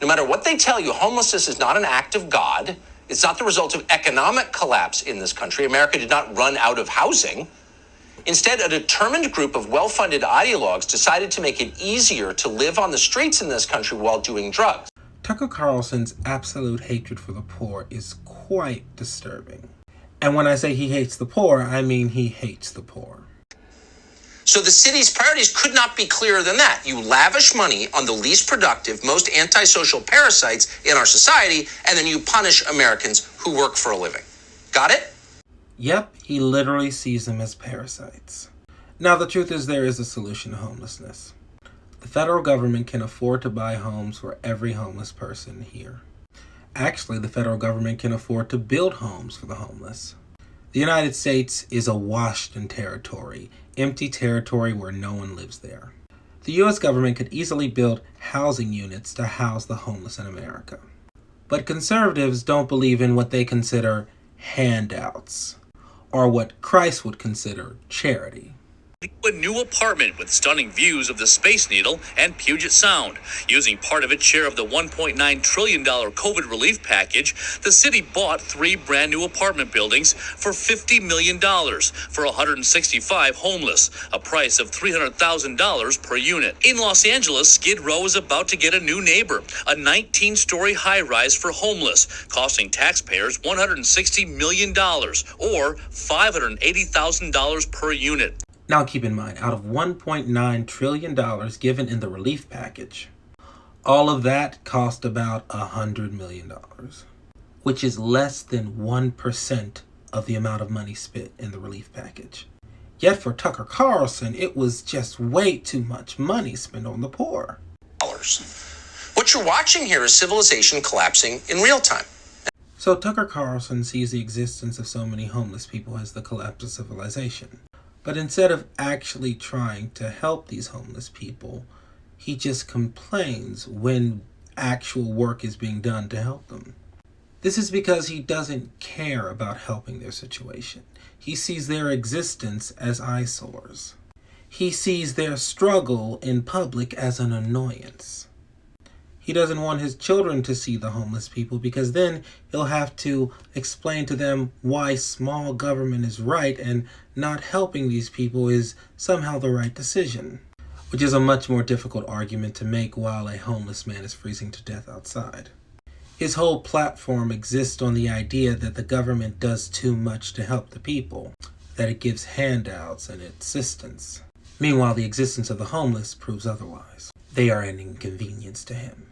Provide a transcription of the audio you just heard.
No matter what they tell you, homelessness is not an act of God. It's not the result of economic collapse in this country. America did not run out of housing. Instead, a determined group of well-funded ideologues decided to make it easier to live on the streets in this country while doing drugs. Tucker Carlson's absolute hatred for the poor is quite disturbing. And when I say he hates the poor, I mean he hates the poor. So the city's priorities could not be clearer than that. You lavish money on the least productive, most antisocial parasites in our society, and then you punish Americans who work for a living. Got it? Yep, he literally sees them as parasites. Now, the truth is there is a solution to homelessness. The federal government can afford to buy homes for every homeless person here. Actually, the federal government can afford to build homes for the homeless. The United States is awash in territory, empty territory where no one lives there. The U.S. government could easily build housing units to house the homeless in America. But conservatives don't believe in what they consider handouts, or what Christ would consider charity. A new apartment with stunning views of the Space Needle and Puget Sound. Using part of its share of the $1.9 trillion COVID relief package, the city bought 3 brand new apartment buildings for $50 million for 165 homeless, a price of $300,000 per unit. In Los Angeles, Skid Row is about to get a new neighbor, a 19-story high-rise for homeless, costing taxpayers $160 million or $580,000 per unit. Now keep in mind, out of $1.9 trillion given in the relief package, all of that cost about $100 million, which is less than 1% of the amount of money spent in the relief package. Yet for Tucker Carlson, it was just way too much money spent on the poor. What you're watching here is civilization collapsing in real time. So Tucker Carlson sees the existence of so many homeless people as the collapse of civilization. But instead of actually trying to help these homeless people, he just complains when actual work is being done to help them. This is because he doesn't care about helping their situation. He sees their existence as eyesores. He sees their struggle in public as an annoyance. He doesn't want his children to see the homeless people because then he'll have to explain to them why small government is right and not helping these people is somehow the right decision, which is a much more difficult argument to make while a homeless man is freezing to death outside. His whole platform exists on the idea that the government does too much to help the people, that it gives handouts and assistance. Meanwhile, the existence of the homeless proves otherwise. They are an inconvenience to him.